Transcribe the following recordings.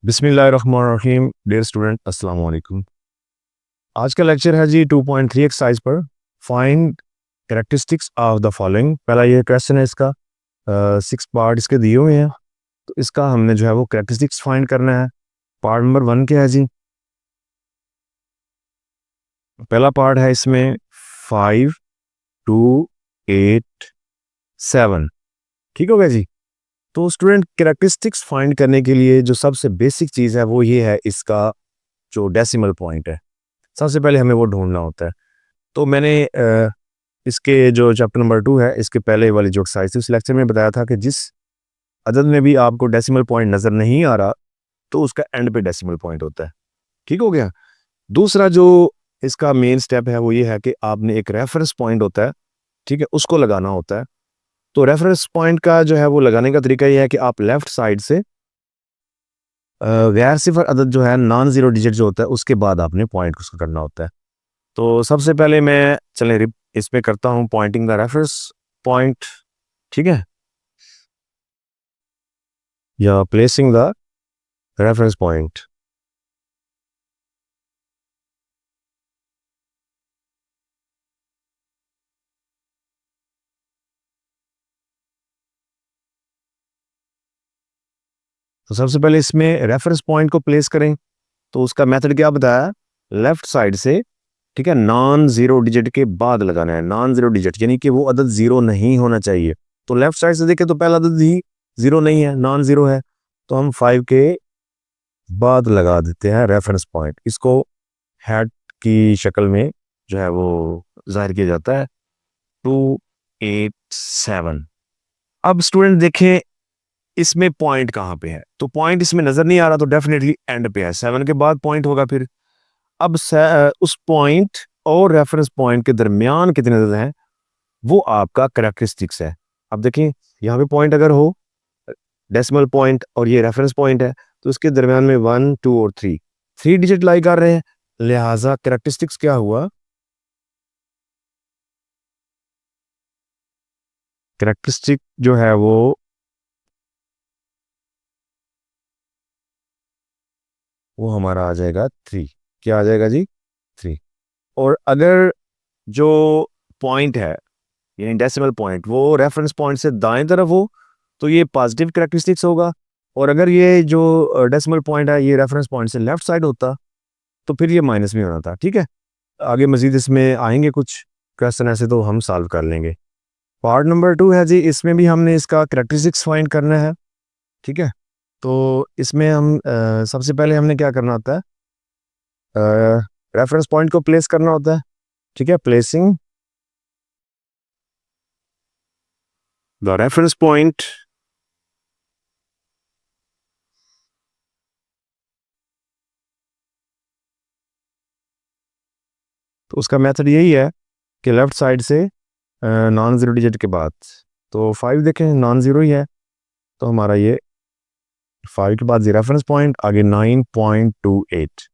बिस्मिल्लाहिर्रहमानिर्रहीम। Dear student, अस्सलाम वालेकुम। आज का लेक्चर है जी 2.3 एक्सरसाइज पर find characteristics of the following. पहला ये क्वेश्चन है, इसका 6 पार्ट इसके दिए हुए हैं, तो इसका हमने जो है वो कैरेक्टरिस्टिक्स फाइंड करना है। पार्ट नंबर 1 क्या है जी? पहला पार्ट है इसमें 5, 2, 8, 7। ठीक हो गया जी। तो स्टूडेंट, कैरेक्टरिस्टिक्स फाइंड करने के लिए जो सबसे बेसिक चीज़ है वो ये है, इसका जो डेसिमल पॉइंट है, सबसे पहले हमें वो ढूंढना होता है। तो मैंने इसके जो चैप्टर नंबर 2 है, इसके पहले वाली जो एक्सरसाइज थी उस लेक्चर में बताया था कि जिस अदद में भी आपको डेसिमल पॉइंट नज़र नहीं आ रहा तो उसका एंड पे डेसिमल पॉइंट होता है। ठीक हो गया। दूसरा जो इसका मेन स्टेप है वो ये है कि आपने एक रेफरेंस पॉइंट होता है, ठीक है, उसको लगाना होता है। तो रेफरेंस पॉइंट का जो है वो लगाने का तरीका ये है कि आप लेफ्ट साइड से गैर सिफर अदद जो है, नॉन ज़ीरो डिजिट जो होता है, उसके बाद आपने पॉइंट उसका करना होता है। तो सबसे पहले मैं चलें इस पे करता हूँ पॉइंटिंग द रेफरेंस पॉइंट, ठीक है, या प्लेसिंग द रेफरेंस पॉइंट। तो सबसे पहले इसमें रेफरेंस पॉइंट को प्लेस करें, तो उसका मेथड क्या बताया? लेफ्ट साइड से, ठीक है, नॉन ज़ीरो डिजिट के बाद लगाना है। नॉन ज़ीरो डिजिट यानी कि वो अदद ज़ीरो नहीं होना चाहिए। तो लेफ्ट साइड से देखें तो पहला अदद ही ज़ीरो नहीं है, नॉन ज़ीरो है, तो हम 5 के बाद लगा देते हैं रेफरेंस पॉइंट। इसको हैट की शक्ल में जो है वो जाहिर किया जाता है, 287। अब स्टूडेंट देखें इसमें पॉइंट कहाँ पे है, तो पॉइंट इसमें नजर नहीं आ रहा, तो डेफिनेटली एंड पे है, 7 के बाद पॉइंट होगा। फिर अब उस पॉइंट और रेफरेंस पॉइंट के दरमियान कितने अदद हैं, वो आपका कैरेक्टरिस्टिक्स है। अब देखें, यहाँ पे पॉइंट अगर हो, डेसिमल पॉइंट, और ये रेफरेंस पॉइंट है, तो इसके दरमियान में 1, 2 और 3 डिजिट लाई कर रहे हैं, लिहाजा कैरेक्टरिस्टिक्स क्या हुआ? कैरेक्टरिस्टिक जो है वो हमारा आ जाएगा 3। क्या आ जाएगा जी? 3। और अगर जो पॉइंट है, यानी डेसिमल पॉइंट, वो रेफरेंस पॉइंट से दाएं तरफ हो तो ये पॉजिटिव कैरेक्टरिस्टिक्स होगा। और अगर ये जो डेसिमल पॉइंट है ये रेफरेंस पॉइंट से लेफ्ट साइड होता तो फिर ये माइनस में होना था। ठीक है, आगे मजीद इसमें आएंगे कुछ क्वेश्चन ऐसे, तो हम सॉल्व कर लेंगे। पार्ट नंबर 2 है जी, इसमें भी हमने इसका कैरेक्टरिस्टिक्स फाइंड करना है। ठीक है, तो इसमें हम सबसे पहले हमने क्या करना होता है, रेफरेंस पॉइंट को प्लेस करना होता है। ठीक है, प्लेसिंग द रेफरेंस पॉइंट। तो उसका मेथड यही है कि लेफ्ट साइड से नॉन ज़ीरो डिजिट के बाद, तो 5 देखें नॉन ज़ीरो ही है, तो हमारा ये 5 के बाद रेफरेंस पॉइंट, आगे 9.28।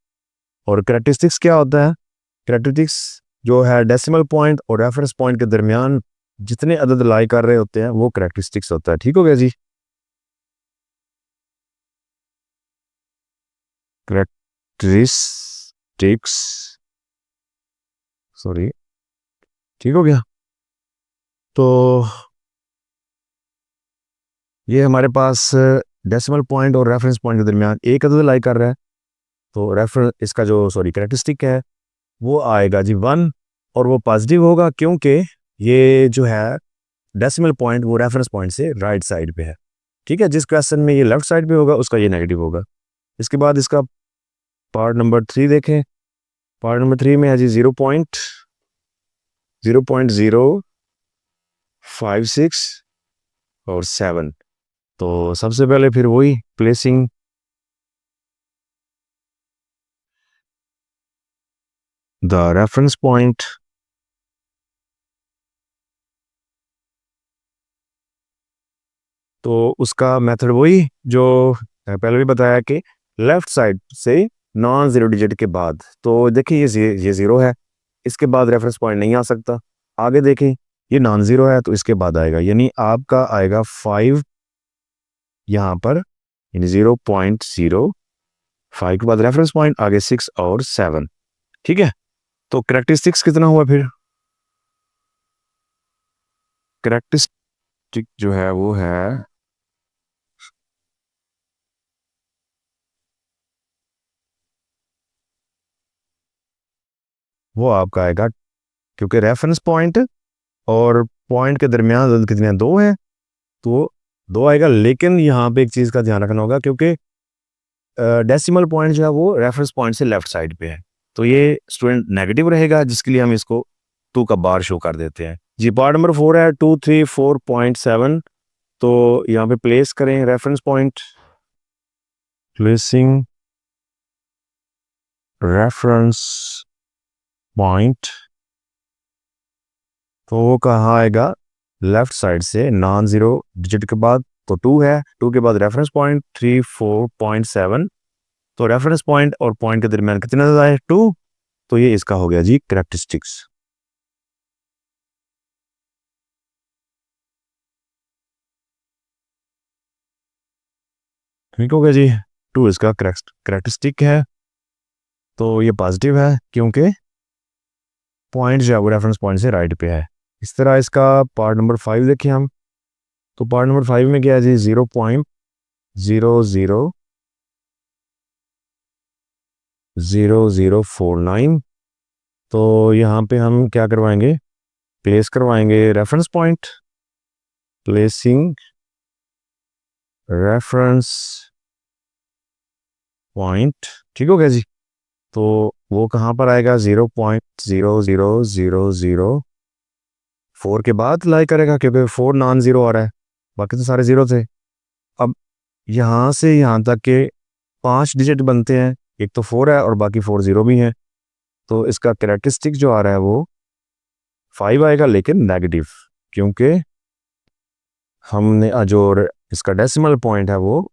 और कैरेक्टरिस्टिक्स क्या होता है? कैरेक्टरिस्टिक्स जो है डेसिमल पॉइंट और रेफरेंस पॉइंट के दरमियान जितने अदद लाई कर रहे होते हैं वो कैरेक्टरिस्टिक्स होता है। ठीक हो गया जी। कैरेक्टरिस्टिक्स, सॉरी, ठीक हो गया। तो ये हमारे पास डेसिमल पॉइंट और रेफरेंस पॉइंट के दरमियान एक अदद लाई कर रहा है, तो रेफरेंस इसका जो सॉरी कैरेक्टरिस्टिक है वो आएगा जी 1, और वो पॉजिटिव होगा क्योंकि ये जो है डेसिमल पॉइंट वो रेफरेंस पॉइंट से राइट साइड पे है। ठीक है, जिस क्वेश्चन में ये लेफ्ट साइड पे होगा उसका ये नेगेटिव होगा। इसके बाद इसका पार्ट नंबर 3 देखें। पार्ट नंबर 3 में है जी 0.056 और 7। तो सबसे पहले फिर वही प्लेसिंग द रेफरेंस पॉइंट। तो उसका मेथड वही जो पहले भी बताया कि लेफ्ट साइड से नॉन ज़ीरो डिजिट के बाद, तो देखिए ये ज़ीरो है, इसके बाद रेफरेंस पॉइंट नहीं आ सकता। आगे देखें, ये नॉन ज़ीरो है तो इसके बाद आएगा, यानी आपका आएगा 5 यहाँ पर, यानी 0.0 5 के बाद रेफरेंस पॉइंट, आगे 6 और 7। ठीक है, तो कैरेक्टरिस्टिक्स कितना हुआ फिर? कैरेक्टरिस्टिक जो है वो है वो आपका आएगा, क्योंकि रेफरेंस पॉइंट और पॉइंट के दरमियान कितने हैं? 2 है, तो 2 आएगा। लेकिन यहाँ पे एक चीज़ का ध्यान रखना होगा, क्योंकि डेसिमल पॉइंट जो है वो रेफरेंस पॉइंट से लेफ्ट साइड पे है, तो ये स्टूडेंट नेगेटिव रहेगा, जिसके लिए हम इसको 2 का बार शो कर देते हैं जी। पार्ट नंबर 4 है 234.7। तो यहाँ पे प्लेस करें reference point, placing reference point, तो वो कहाँ आएगा? लेफ्ट साइड से नॉन जीरो डिजिट के बाद, तो 2 है, 2 के बाद रेफरेंस पॉइंट 34.7। तो रेफरेंस पॉइंट और पॉइंट के दरमियान कितना ज़्यादा है? 2। तो ये इसका हो गया जी कैरेक्टरिस्टिक्स। ठीक हो गया जी। 2 इसका कैरेक्टरिस्टिक है, तो ये पॉजिटिव है, क्योंकि पॉइंट जो है वो रेफरेंस पॉइंट से राइट पे है। इस तरह इसका पार्ट नंबर 5 देखें हम, तो पार्ट नंबर 5 में क्या है जी? 0.000049। तो यहाँ पे हम क्या करवाएंगे? प्लेस करवाएंगे reference point, placing reference point. ठीक हो गया जी। तो वो कहाँ पर आएगा? 0.00004 के बाद लाई करेगा, क्योंकि 4 नॉन ज़ीरो आ रहा है, बाकी तो सारे ज़ीरो थे। अब यहाँ से यहाँ तक के 5 डिजिट बनते हैं, एक तो 4 है और बाकी 4 ज़ीरो भी हैं, तो इसका कैरेक्टरिस्टिक जो आ रहा है वो 5 आएगा, लेकिन नेगेटिव, क्योंकि हमने जो इसका डेसिमल पॉइंट है वो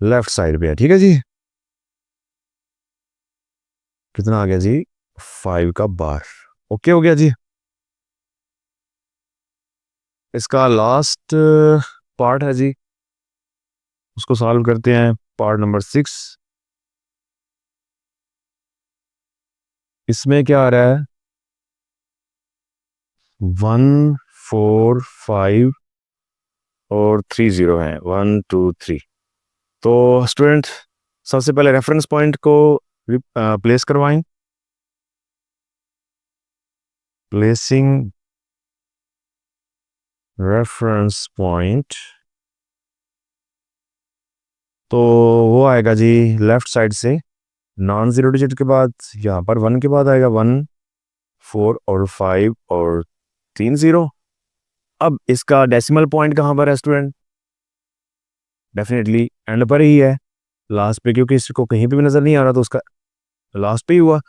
लेफ्ट साइड पे है। ठीक है जी, कितना आ गया जी? 5 का बार। ओके हो गया जी। इसका लास्ट पार्ट है जी, उसको सॉल्व करते हैं। पार्ट नंबर 6, इसमें क्या आ रहा है? 1 4 5 और 3 ज़ीरो है, 1 2 3। तो स्टूडेंट सबसे पहले रेफरेंस पॉइंट को प्लेस करवाएं, प्लेसिंग रेफरेंस पॉइंट, तो वो आएगा जी लेफ्ट साइड से नॉन ज़ीरो डिजिट के बाद, यहाँ पर 1 के बाद आएगा 1 4 और 5 और 3 ज़ीरो। अब इसका डेसिमल पॉइंट कहाँ पर है स्टूडेंट? डेफिनेटली एंड पर ही है, लास्ट पे, क्योंकि इसको कहीं पे भी नज़र नहीं आ रहा, तो उसका लास्ट पे ही हुआ।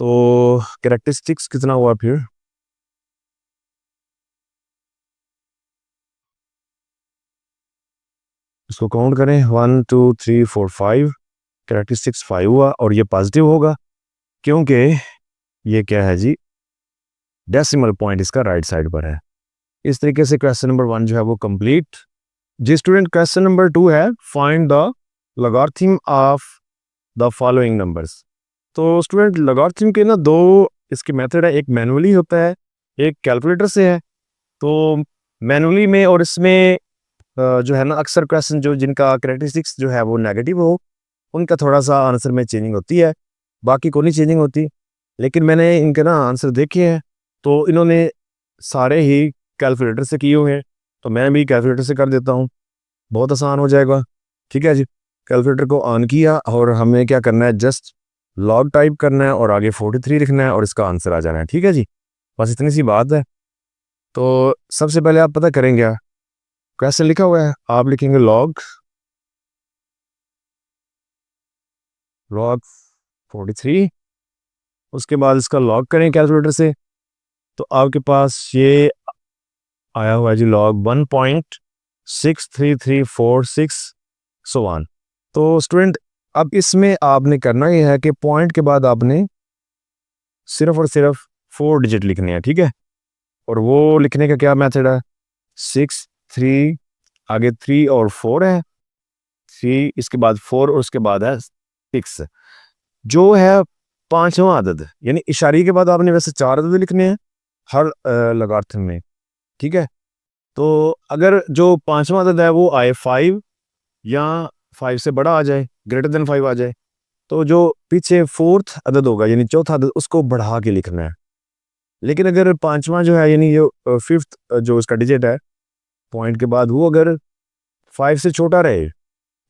तो कैरेक्टरिस्टिक्स कितना हुआ फिर? इसको काउंट करें, 1 2 3 4 5, कैरेक्टरिस्टिक्स 5 हुआ, और ये पॉजिटिव होगा, क्योंकि ये क्या है जी? डेसिमल पॉइंट इसका राइट साइड पर है। इस तरीके से क्वेश्चन नंबर 1 जो है वो कंप्लीट। जी स्टूडेंट, क्वेश्चन नंबर 2 है find the logarithm of the following numbers. तो स्टूडेंट लॉगरिथम के ना 2 इसके मेथड है, एक मैनुअली होता है, एक कैलकुलेटर से है। तो मैनुअली में और इसमें जो है ना, अक्सर क्वेश्चन जो जिनका कैरेक्टरिस्टिक्स जो है वो नेगेटिव हो, उनका थोड़ा सा आंसर में चेंजिंग होती है, बाकी कोई नहीं चेंजिंग होती। लेकिन मैंने इनके ना आंसर देखे हैं, तो इन्होंने सारे ही कैलकुलेटर से किए हुए हैं, तो मैं भी कैलकुलेटर से कर देता हूँ, बहुत आसान हो जाएगा। ठीक है जी, कैलकुलेटर को ऑन किया और हमें क्या करना है? जस्ट लॉग टाइप करना है और आगे 43 लिखना है और इसका आंसर आ जाना है। ठीक है जी, बस इतनी सी बात है। तो सबसे पहले आप पता करेंगे, क्वेश्चन लिखा हुआ है, आप लिखेंगे लॉग लॉग 43, उसके बाद इसका लॉग करें कैलकुलेटर से, तो आपके पास ये आया हुआ है जी लॉग 1.63346 सो वन। तो स्टूडेंट अब इसमें आपने करना ये है कि पॉइंट के बाद आपने सिर्फ और सिर्फ 4 डिजिट लिखने हैं। ठीक है, और वो लिखने का क्या मेथड है? 6 3, आगे 3 और 4 है, 3, इसके बाद 4 और उसके बाद है 6। जो है पांचवा अदद, यानी इशारे के बाद आपने वैसे 4 अदद लिखने हैं हर लॉगरिथम में, ठीक है। तो अगर जो पांचवा अदद है वो आए 5 या 5 से बड़ा आ जाए, ग्रेटर देन 5 आ जाए, तो जो पीछे फोर्थ अदद होगा यानी चौथा अदद उसको बढ़ा के लिखना है। लेकिन अगर पांचवा जो है यानी ये फिफ्थ जो इसका डिजिट है पॉइंट के बाद, वो अगर 5 से छोटा रहे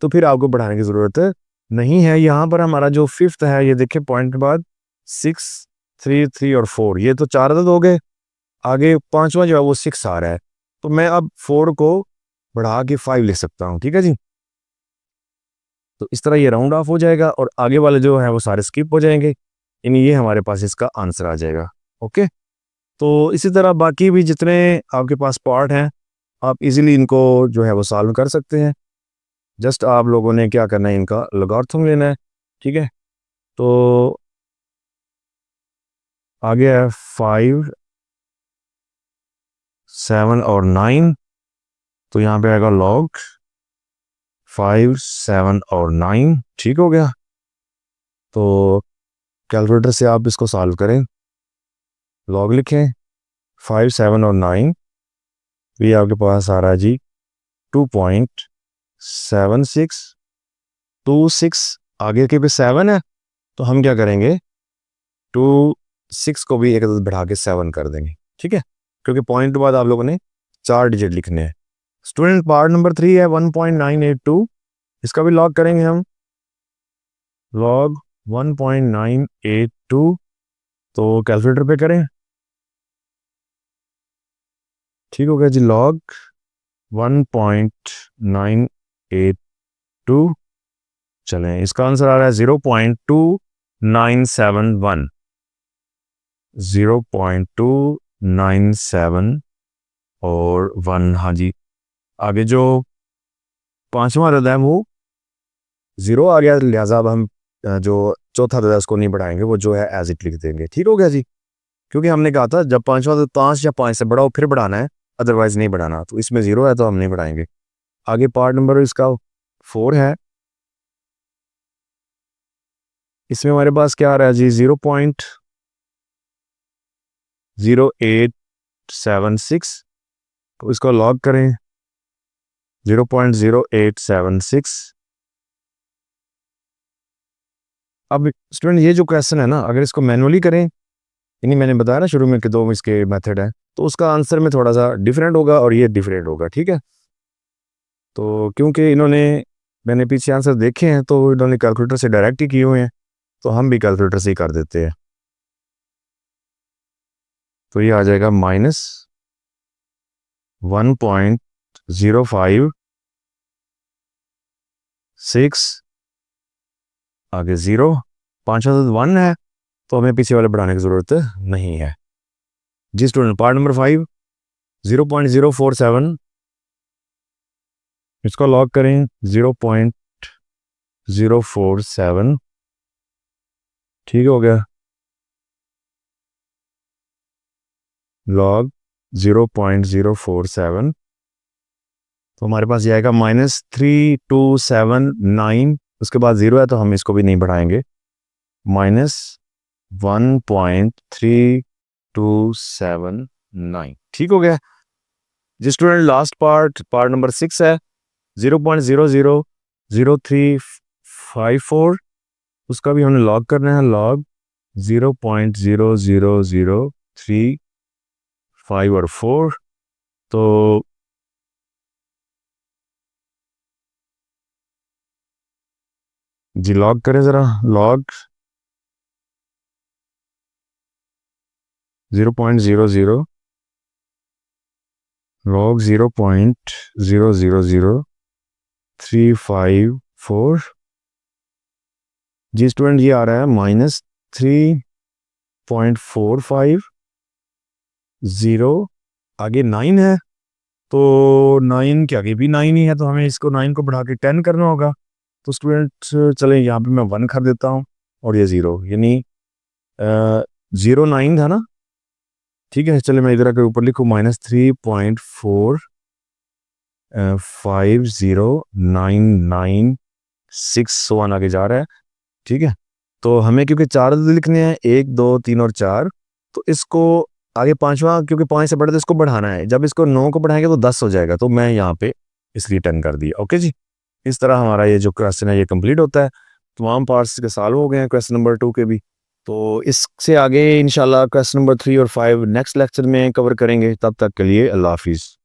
तो फिर आपको बढ़ाने की ज़रूरत नहीं है। यहाँ पर हमारा जो फिफ्थ है ये देखिए पॉइंट के बाद 6, 3, 3 और 4, ये तो 4 अदद हो गए। आगे पांचवा जो है वो 6 आ रहा है, तो मैं अब 4 को बढ़ा के 5 लिख सकता हूँ, ठीक है जी। तो इस तरह ये राउंड ऑफ हो जाएगा और आगे वाले जो है वो सारे स्किप हो जाएंगे, यानी ये हमारे पास इसका आंसर आ जाएगा। ओके, तो इसी तरह बाकी भी जितने आपके पास पार्ट हैं आप इजीली इनको जो है वो सॉल्व कर सकते हैं। जस्ट आप लोगों ने क्या करना है, इनका लॉगरिथम लेना है, ठीक है। तो आगे है 5, 7 और 9, तो यहाँ पे आएगा लॉग 5, 7 और 9, ठीक हो गया। तो कैलकुलेटर से आप इसको सॉल्व करें, लॉग लिखें 5, 7 और 9, ये आपके पास आ रहा है जी 2.7626। आगे के पे 7 है, तो हम क्या करेंगे 6 को भी एक अदद बढ़ा के 7 कर देंगे, ठीक है, क्योंकि पॉइंट के बाद आप लोगों ने 4 डिजिट लिखने हैं। स्टूडेंट पार्ट नंबर 3 है 1.982, इसका भी लॉग करेंगे हम, लॉग 1.982, तो कैलकुलेटर पे करें, ठीक हो गया जी। लॉग 1.982, चलें इसका आंसर आ रहा है 0.2971, 0.297 और 1, हाँ जी। आगे जो पांचवा अदद है वो 0 आ गया, लिहाजा अब हम जो चौथा अदद है उसको नहीं बढ़ाएंगे, वो जो है एज इट लिख देंगे, ठीक हो गया जी। क्योंकि हमने कहा था जब पांचवा अदद 5 या 5 से बड़ा हो फिर बढ़ाना है, अदरवाइज नहीं बढ़ाना, तो इसमें 0 है तो हम नहीं बढ़ाएंगे। आगे पार्ट नंबर इसका 4 है, इसमें हमारे पास क्या आ रहा है जी 0.0876, तो इसको लॉग करें 0.0876। अब स्टूडेंट ये जो क्वेश्चन है ना, अगर इसको मैनुअली करें, यानी मैंने बताया ना शुरू में कि 2 इसके मेथड है, तो उसका आंसर में थोड़ा सा डिफरेंट होगा और ये डिफरेंट होगा, ठीक है। तो क्योंकि इन्होंने मैंने पीछे आंसर देखे हैं तो इन्होंने कैलकुलेटर से डायरेक्ट ही किए हुए हैं, तो हम भी कैलकुलेटर से ही कर देते हैं। तो ये आ जाएगा -1.056, आगे 0, पांचवा अदद 1 है तो हमें पीछे वाले बढ़ाने की ज़रूरत नहीं है जी। स्टूडेंट पार्ट नंबर 5 0.047, इसको लॉग करें 0.047, ठीक हो गया, लॉग 0.047, तो हमारे पास ये आएगा -3279, उसके बाद 0 है तो हम इसको भी नहीं बढ़ाएंगे, -1.3279, ठीक हो गया जी। स्टूडेंट लास्ट पार्ट नंबर 6 है 0.000354, उसका भी हमें लॉग करना है, लॉग 0.00035 और 4, तो जी लॉग करें ज़रा, लॉग 0.00 लॉग 0.000354 जी। स्टूडेंट ये आ रहा है -3.45, आगे 9 है, तो 9 के आगे भी 9 ही है, तो हमें इसको 9 को बढ़ा के 10 करना होगा। तो स्टूडेंट चलें यहाँ पे मैं 1 कर देता हूँ और ये 0, यानी 09 था ना, ठीक है। चले मैं इधर के ऊपर लिखूँ -3.4 5099 सो ऑन आगे जा रहा है। ठीक है, तो हमें क्योंकि 4 लिखने हैं, 1 2 3 और 4, तो इसको आगे पांचवा क्योंकि 5 से बड़ा तो इसको बढ़ाना है। जब इसको 9 को बढ़ाएंगे तो 10 हो जाएगा, तो मैं यहाँ पे इसलिए 10 कर दिया। ओके जी, इस तरह हमारा ये जो क्वेश्चन है ये कंप्लीट होता है। तमाम पार्ट्स के सॉल्व हो गए हैं क्वेश्चन नंबर 2 के भी। तो इससे आगे इंशाल्लाह क्वेश्चन नंबर 3 और 5 नेक्स्ट लेक्चर में कवर करेंगे। तब तक के लिए अल्लाह हाफिज़।